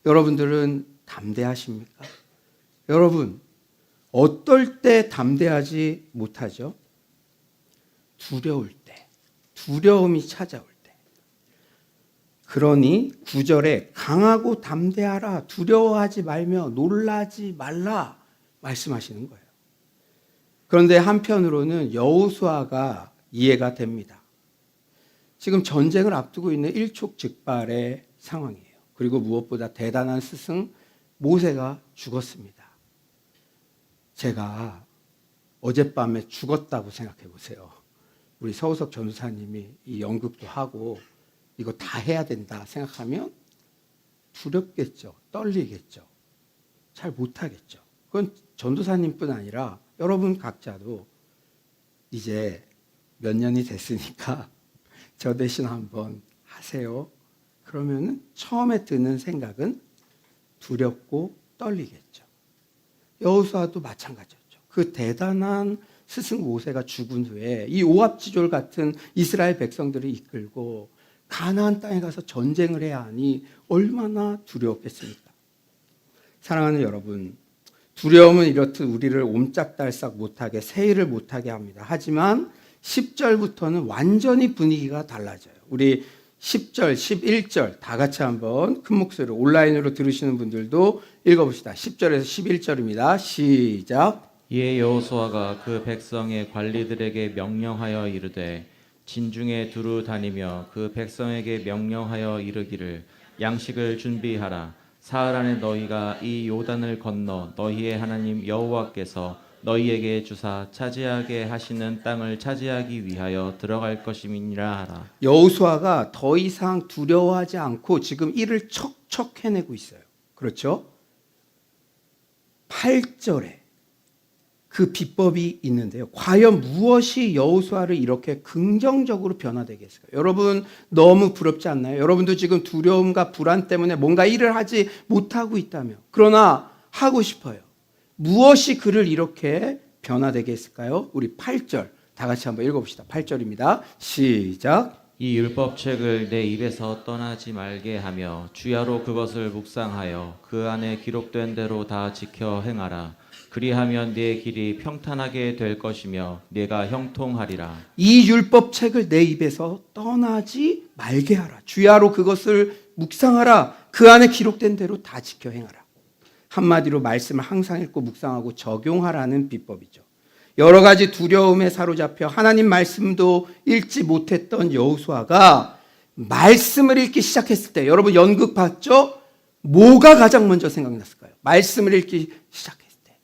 여러분들은 담대하십니까? 여러분, 어떨 때 담대하지 못하죠? 두려울 때, 두려움이 찾아올 때. 그러니 9절에 강하고 담대하라, 두려워하지 말며 놀라지 말라 말씀하시는 거예요. 그런데 한편으로는 여호수아가 이해가 됩니다. 지금 전쟁을 앞두고 있는 일촉즉발의 상황이에요. 그리고 무엇보다 대단한 스승 모세가 죽었습니다. 제가 어젯밤에 죽었다고 생각해 보세요. 우리 서우석 전도사님이 이 연극도 하고 이거 다 해야 된다 생각하면 두렵겠죠. 떨리겠죠. 잘 못하겠죠. 그건 전도사님뿐 아니라 여러분 각자도 이제 몇 년이 됐으니까 저 대신 한번 하세요. 그러면 처음에 드는 생각은 두렵고 떨리겠죠. 여호수아도 마찬가지였죠. 그 대단한 스승 모세가 죽은 후에 이 오합지졸 같은 이스라엘 백성들을 이끌고 가나안 땅에 가서 전쟁을 해야 하니 얼마나 두려웠겠습니까? 사랑하는 여러분, 두려움은 이렇듯 우리를 옴짝달싹 못하게, 세일을 못하게 합니다. 하지만 10절부터는 완전히 분위기가 달라져요. 우리 10절, 11절 다 같이 한번 큰 목소리로 온라인으로 들으시는 분들도 읽어봅시다. 10절에서 11절입니다. 시작. 이에 여호수아가 그 백성의 관리들에게 명령하여 이르되 진중에 두루 다니며 그 백성에게 명령하여 이르기를 양식을 준비하라. 사흘 안에 너희가 이 요단을 건너 너희의 하나님 여호와께서 너희에게 주사 차지하게 하시는 땅을 차지하기 위하여 들어갈 것임이니라 하라. 여호수아가 더 이상 두려워하지 않고 지금 일을 척척 해내고 있어요. 그렇죠? 8절에 그 비법이 있는데요. 과연 무엇이 여호수아를 이렇게 긍정적으로 변화되게 했을까요? 여러분 너무 부럽지 않나요? 여러분도 지금 두려움과 불안 때문에 뭔가 일을 하지 못하고 있다며. 그러나 하고 싶어요. 무엇이 그를 이렇게 변화되게 했을까요? 우리 8절 다 같이 한번 읽어봅시다. 8절입니다. 시작. 이 율법책을 내 입에서 떠나지 말게 하며 주야로 그것을 묵상하여 그 안에 기록된 대로 다 지켜 행하라. 그리하면 네 길이 평탄하게 될 것이며 네가 형통하리라. 이 율법책을 내 입에서 떠나지 말게 하라. 주야로 그것을 묵상하라. 그 안에 기록된 대로 다 지켜 행하라. 한마디로 말씀을 항상 읽고 묵상하고 적용하라는 비법이죠. 여러 가지 두려움에 사로잡혀 하나님 말씀도 읽지 못했던 여호수아가 말씀을 읽기 시작했을 때, 여러분 연극 봤죠? 뭐가 가장 먼저 생각이 났을까요? 말씀을 읽기 시작했을 때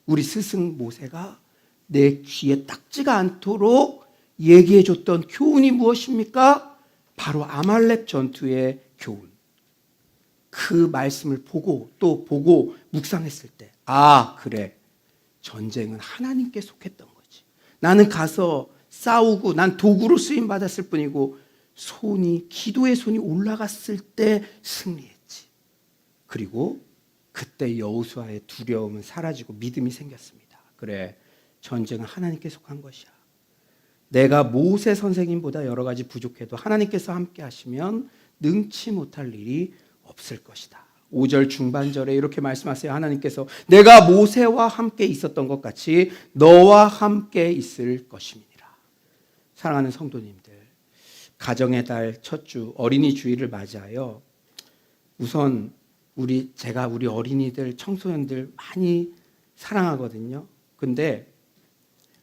우리 스승 모세가 내 귀에 딱지가 않도록 얘기해줬던 교훈이 무엇입니까? 바로 아말렉 전투의 교훈. 그 말씀을 보고 또 보고 묵상했을 때, 아 그래, 전쟁은 하나님께 속했던 거지. 나는 가서 싸우고 난 도구로 쓰임 받았을 뿐이고 기도의 손이 올라갔을 때 승리했지. 그리고 그때 여호수아의 두려움은 사라지고 믿음이 생겼습니다. 그래, 전쟁은 하나님께 속한 것이야. 내가 모세 선생님보다 여러 가지 부족해도 하나님께서 함께 하시면 능치 못할 일이 없을 것이다. 5절 중반절에 이렇게 말씀하세요. 하나님께서 내가 모세와 함께 있었던 것 같이 너와 함께 있을 것임이니라. 사랑하는 성도님들, 가정의 달 첫 주 어린이 주일을 맞이하여 우선 제가 우리 어린이들, 청소년들 많이 사랑하거든요. 근데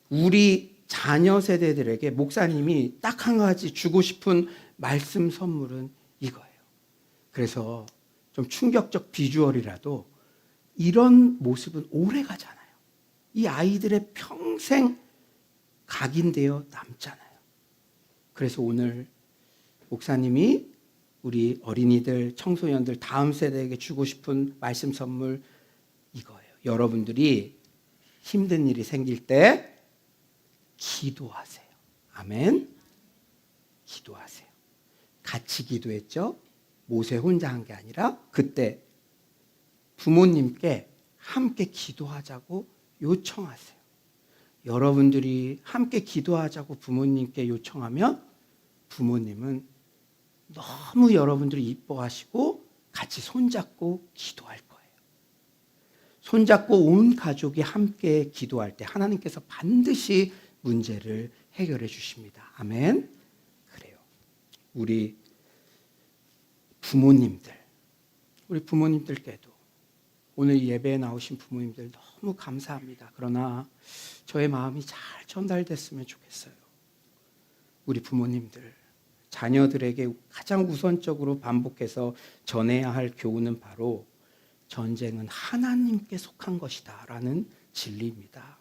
우리 자녀 세대들에게 목사님이 딱 한 가지 주고 싶은 말씀 선물은 이거예요. 그래서 좀 충격적 비주얼이라도 이런 모습은 오래 가잖아요. 이 아이들의 평생 각인되어 남잖아요. 그래서 오늘 목사님이 우리 어린이들, 청소년들, 다음 세대에게 주고 싶은 말씀 선물 이거예요. 여러분들이 힘든 일이 생길 때 기도하세요. 아멘. 기도하세요. 같이 기도했죠? 모세 혼자 한 게 아니라 그때 부모님께 함께 기도하자고 요청하세요. 여러분들이 함께 기도하자고 부모님께 요청하면 부모님은 너무 여러분들이 이뻐하시고 같이 손잡고 기도할 거예요. 손잡고 온 가족이 함께 기도할 때 하나님께서 반드시 문제를 해결해 주십니다. 아멘. 그래요. 우리 부모님들께도 오늘 예배에 나오신 부모님들 너무 감사합니다. 그러나 저의 마음이 잘 전달됐으면 좋겠어요. 우리 부모님들, 자녀들에게 가장 우선적으로 반복해서 전해야 할 교훈은 바로 전쟁은 하나님께 속한 것이다 라는 진리입니다.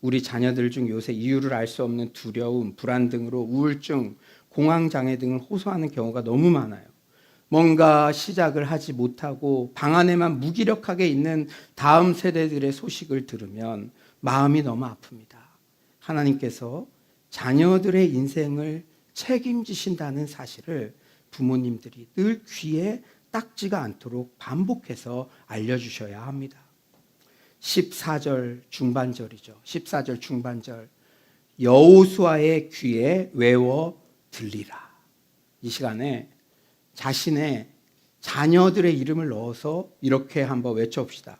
우리 자녀들 중 요새 이유를 알 수 없는 두려움, 불안 등으로 우울증, 공황장애 등을 호소하는 경우가 너무 많아요. 뭔가 시작을 하지 못하고 방 안에만 무기력하게 있는 다음 세대들의 소식을 들으면 마음이 너무 아픕니다. 하나님께서 자녀들의 인생을 책임지신다는 사실을 부모님들이 늘 귀에 딱지가 않도록 반복해서 알려주셔야 합니다. 14절 중반절이죠. 14절 중반절. 여호수아의 귀에 외워 들리라. 이 시간에 자신의 자녀들의 이름을 넣어서 이렇게 한번 외쳐봅시다.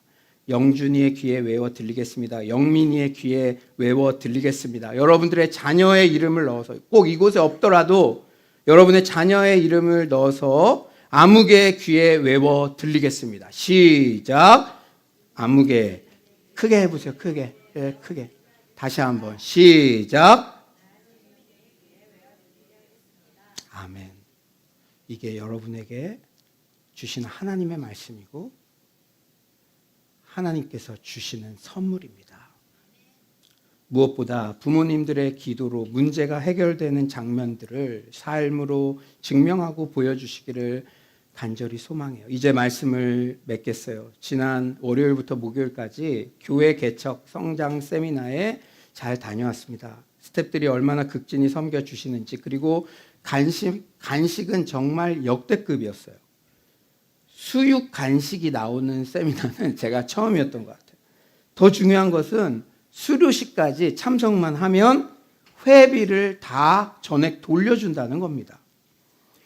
영준이의 귀에 외워 들리겠습니다. 영민이의 귀에 외워 들리겠습니다. 여러분들의 자녀의 이름을 넣어서 꼭 이곳에 없더라도 여러분의 자녀의 이름을 넣어서 아무개의 귀에 외워 들리겠습니다. 시작. 아무개. 크게 해보세요. 크게. 네, 크게. 다시 한번. 시작. 아멘. 이게 여러분에게 주시는 하나님의 말씀이고 하나님께서 주시는 선물입니다. 무엇보다 부모님들의 기도로 문제가 해결되는 장면들을 삶으로 증명하고 보여주시기를 간절히 소망해요. 이제 말씀을 맺겠어요. 지난 월요일부터 목요일까지 교회 개척 성장 세미나에 잘 다녀왔습니다. 스태프들이 얼마나 극진히 섬겨주시는지, 그리고 간식은 정말 역대급이었어요. 수육 간식이 나오는 세미나는 제가 처음이었던 것 같아요. 더 중요한 것은 수료식까지 참석만 하면 회비를 다 전액 돌려준다는 겁니다.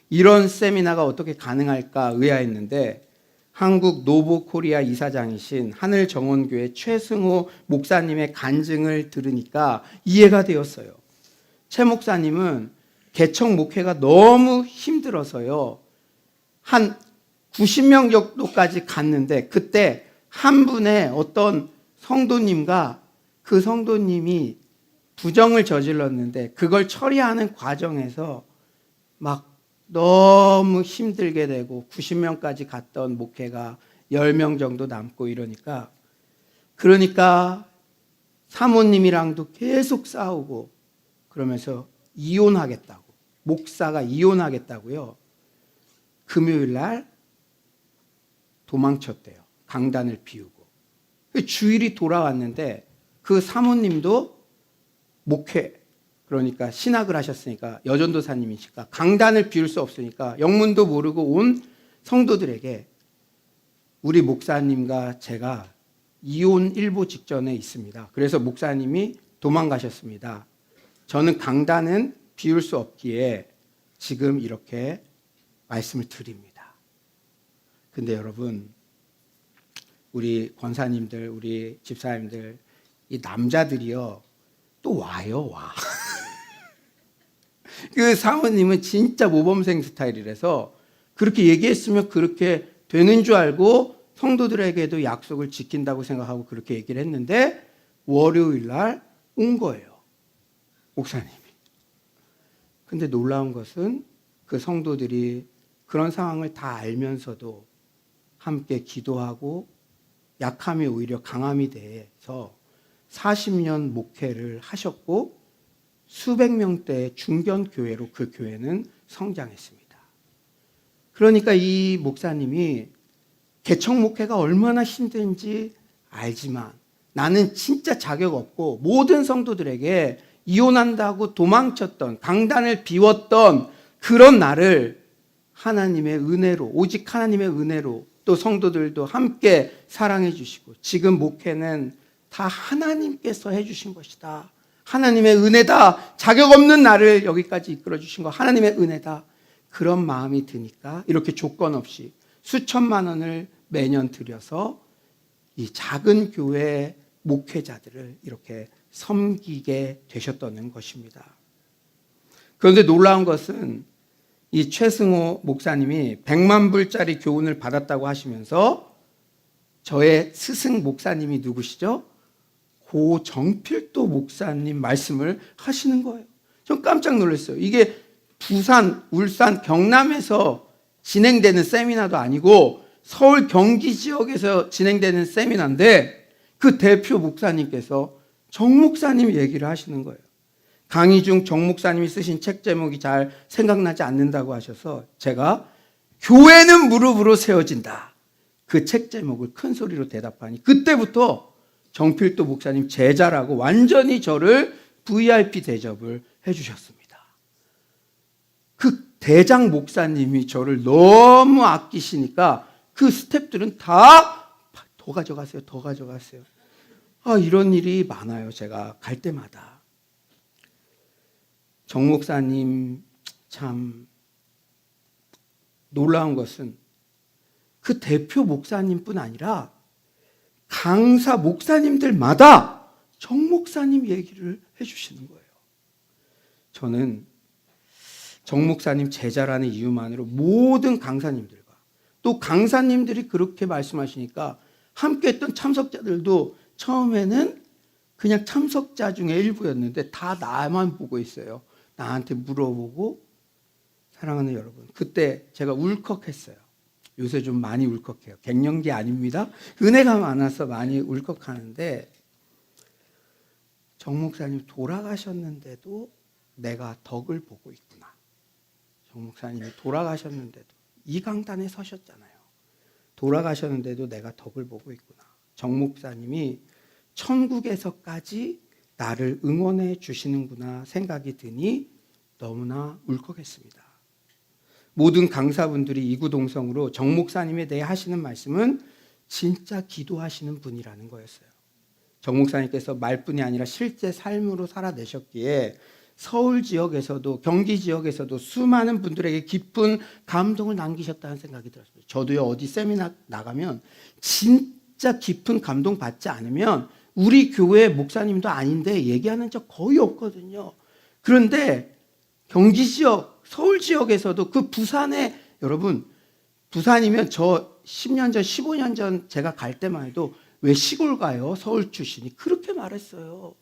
이런 세미나가 어떻게 가능할까 의아했는데 한국 노보코리아 이사장이신 하늘정원교회 최승호 목사님의 간증을 들으니까 이해가 되었어요. 최 목사님은 개척 목회가 너무 힘들어서요. 한 90명 정도까지 갔는데 그때 한 분의 어떤 성도님과 그 성도님이 부정을 저질렀는데 그걸 처리하는 과정에서 막 너무 힘들게 되고 90명까지 갔던 목회가 10명 정도 남고 그러니까 사모님이랑도 계속 싸우고 그러면서 이혼하겠다고, 목사가 이혼하겠다고요. 금요일 날 도망쳤대요. 강단을 비우고. 주일이 돌아왔는데 그 사모님도 목회, 그러니까 신학을 하셨으니까 여전도사님이시니까 강단을 비울 수 없으니까 영문도 모르고 온 성도들에게 우리 목사님과 제가 이혼 일보 직전에 있습니다. 그래서 목사님이 도망가셨습니다. 저는 강단은 비울 수 없기에 지금 이렇게 말씀을 드립니다. 근데 여러분, 우리 권사님들, 우리 집사님들, 이 남자들이요, 또 와요, 와. 그 사모님은 진짜 모범생 스타일이라서 그렇게 얘기했으면 그렇게 되는 줄 알고 성도들에게도 약속을 지킨다고 생각하고 그렇게 얘기를 했는데 월요일 날 온 거예요. 목사님이. 근데 놀라운 것은 그 성도들이 그런 상황을 다 알면서도 함께 기도하고 약함이 오히려 강함이 돼서 40년 목회를 하셨고 수백 명대의 중견교회로 그 교회는 성장했습니다. 그러니까 이 목사님이 개척 목회가 얼마나 힘든지 알지만 나는 진짜 자격 없고 모든 성도들에게 이혼한다고 도망쳤던, 강단을 비웠던 그런 나를 하나님의 은혜로, 오직 하나님의 은혜로 또 성도들도 함께 사랑해 주시고 지금 목회는 다 하나님께서 해주신 것이다. 하나님의 은혜다. 자격 없는 나를 여기까지 이끌어 주신 거 하나님의 은혜다. 그런 마음이 드니까 이렇게 조건 없이 수천만 원을 매년 들여서 이 작은 교회 목회자들을 이렇게 섬기게 되셨다는 것입니다. 그런데 놀라운 것은 이 최승호 목사님이 100만 불짜리 교훈을 받았다고 하시면서 저의 스승 목사님이 누구시죠? 고 정필도 목사님 말씀을 하시는 거예요. 전 깜짝 놀랐어요. 이게 부산, 울산, 경남에서 진행되는 세미나도 아니고 서울 경기 지역에서 진행되는 세미나인데 그 대표 목사님께서 정 목사님 얘기를 하시는 거예요. 강의 중 정 목사님이 쓰신 책 제목이 잘 생각나지 않는다고 하셔서 제가 교회는 무릎으로 세워진다. 그 책 제목을 큰 소리로 대답하니 그때부터 정필도 목사님 제자라고 완전히 저를 VIP 대접을 해주셨습니다. 그 대장 목사님이 저를 너무 아끼시니까 그 스태프들은 다 더 가져가세요. 더 가져가세요. 이런 일이 많아요. 제가 갈 때마다. 정 목사님 참 놀라운 것은 그 대표 목사님뿐 아니라 강사 목사님들마다 정 목사님 얘기를 해주시는 거예요. 저는 정 목사님 제자라는 이유만으로 모든 강사님들과 또 강사님들이 그렇게 말씀하시니까 함께했던 참석자들도 처음에는 그냥 참석자 중에 일부였는데 다 나만 보고 있어요. 나한테 물어보고. 사랑하는 여러분, 그때 제가 울컥했어요. 요새 좀 많이 울컥해요. 갱년기 아닙니다. 은혜가 많아서 많이 울컥하는데 정 목사님 돌아가셨는데도 내가 덕을 보고 있구나. 정 목사님이 돌아가셨는데도 이 강단에 서셨잖아요. 돌아가셨는데도 내가 덕을 보고 있구나. 정 목사님이 천국에서까지 나를 응원해 주시는구나 생각이 드니 너무나 울컥했습니다. 모든 강사분들이 이구동성으로 정 목사님에 대해 하시는 말씀은 진짜 기도하시는 분이라는 거였어요. 정 목사님께서 말뿐이 아니라 실제 삶으로 살아내셨기에 서울 지역에서도 경기 지역에서도 수많은 분들에게 깊은 감동을 남기셨다는 생각이 들었습니다. 저도요, 어디 세미나 나가면 진짜 깊은 감동 받지 않으면 우리 교회 목사님도 아닌데 얘기하는 적 거의 없거든요. 그런데 경기 지역, 서울 지역에서도 그 부산에, 여러분 부산이면 저 10년 전, 15년 전 제가 갈 때만 해도 왜 시골 가요? 서울 출신이 그렇게 말했어요.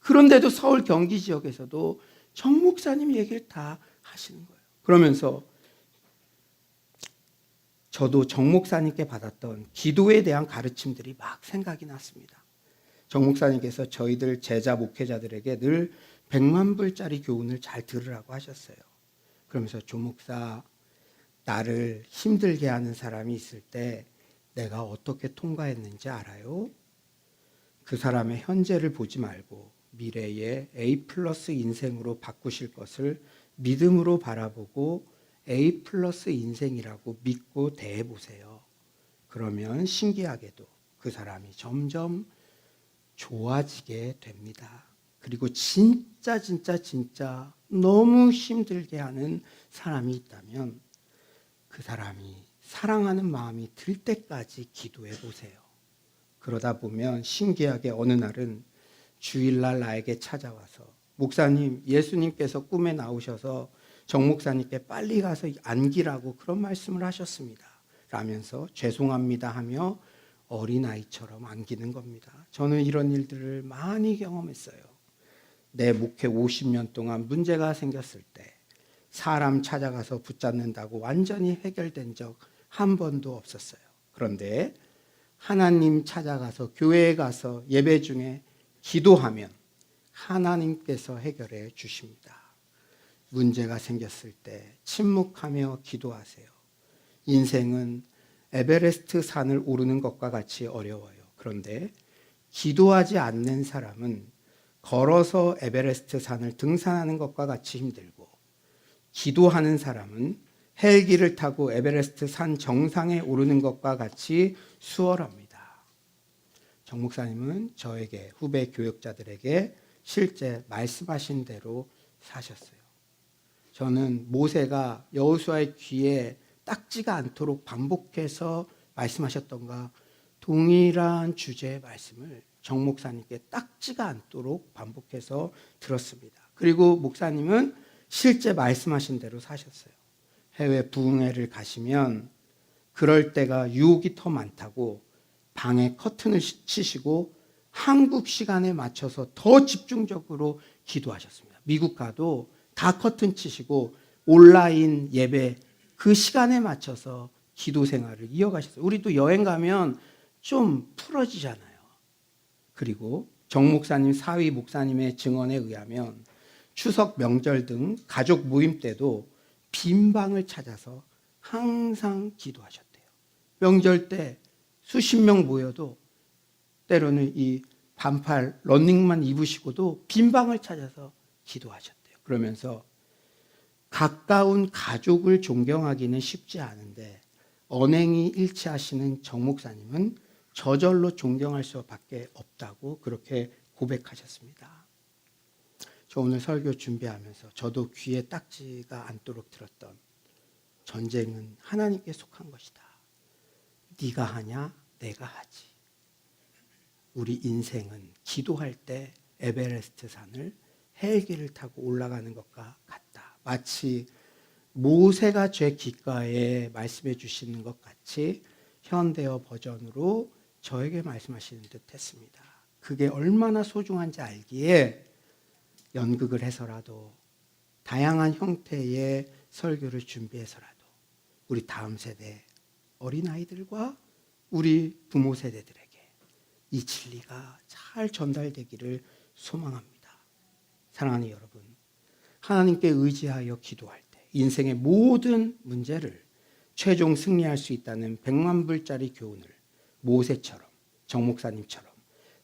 그런데도 서울 경기 지역에서도 정 목사님 얘기를 다 하시는 거예요. 그러면서 저도 정 목사님께 받았던 기도에 대한 가르침들이 막 생각이 났습니다. 정 목사님께서 저희들 제자 목회자들에게 늘 100만 불짜리 교훈을 잘 들으라고 하셨어요. 그러면서 조 목사, 나를 힘들게 하는 사람이 있을 때 내가 어떻게 통과했는지 알아요? 그 사람의 현재를 보지 말고 미래의 A 플러스 인생으로 바꾸실 것을 믿음으로 바라보고 A 플러스 인생이라고 믿고 대해보세요. 그러면 신기하게도 그 사람이 점점 좋아지게 됩니다. 그리고 진짜 너무 힘들게 하는 사람이 있다면 그 사람이 사랑하는 마음이 들 때까지 기도해 보세요. 그러다 보면 신기하게 어느 날은 주일날 나에게 찾아와서 목사님, 예수님께서 꿈에 나오셔서 정 목사님께 빨리 가서 안기라고 그런 말씀을 하셨습니다. 라면서 죄송합니다 하며 어린아이처럼 안기는 겁니다. 저는 이런 일들을 많이 경험했어요. 내 목회 50년 동안 문제가 생겼을 때 사람 찾아가서 붙잡는다고 완전히 해결된 적 한 번도 없었어요. 그런데 하나님 찾아가서 교회에 가서 예배 중에 기도하면 하나님께서 해결해 주십니다. 문제가 생겼을 때 침묵하며 기도하세요. 인생은 에베레스트 산을 오르는 것과 같이 어려워요. 그런데 기도하지 않는 사람은 걸어서 에베레스트 산을 등산하는 것과 같이 힘들고, 기도하는 사람은 헬기를 타고 에베레스트 산 정상에 오르는 것과 같이 수월합니다. 정 목사님은 저에게, 후배 교역자들에게 실제 말씀하신 대로 사셨어요. 저는 모세가 여호수아의 귀에 딱지가 않도록 반복해서 말씀하셨던가 동일한 주제의 말씀을 정 목사님께 딱지가 않도록 반복해서 들었습니다. 그리고 목사님은 실제 말씀하신 대로 사셨어요. 해외 부흥회를 가시면 그럴 때가 유혹이 더 많다고 방에 커튼을 치시고 한국 시간에 맞춰서 더 집중적으로 기도하셨습니다. 미국 가도 다 커튼 치시고 온라인 예배 그 시간에 맞춰서 기도 생활을 이어가셨어요. 우리도 여행 가면 좀 풀어지잖아요. 그리고 정 목사님, 사위 목사님의 증언에 의하면 추석 명절 등 가족 모임 때도 빈 방을 찾아서 항상 기도하셨대요. 명절 때 수십 명 모여도 때로는 이 반팔 러닝만 입으시고도 빈 방을 찾아서 기도하셨대요. 그러면서 가까운 가족을 존경하기는 쉽지 않은데 언행이 일치하시는 정 목사님은 저절로 존경할 수밖에 없다고 그렇게 고백하셨습니다. 저 오늘 설교 준비하면서 저도 귀에 딱지가 않도록 들었던 전쟁은 하나님께 속한 것이다. 네가 하냐? 내가 하지. 우리 인생은 기도할 때 에베레스트 산을 헬기를 타고 올라가는 것과 같다. 마치 모세가 죄 귓가에 말씀해 주시는 것 같이 현대어 버전으로 저에게 말씀하시는 듯 했습니다. 그게 얼마나 소중한지 알기에 연극을 해서라도 다양한 형태의 설교를 준비해서라도 우리 다음 세대 어린아이들과 우리 부모 세대들에게 이 진리가 잘 전달되기를 소망합니다. 사랑하는 여러분, 하나님께 의지하여 기도할 때 인생의 모든 문제를 최종 승리할 수 있다는 100만 불짜리 교훈을 모세처럼 정 목사님처럼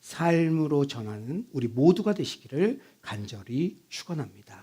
삶으로 전하는 우리 모두가 되시기를 간절히 축원합니다.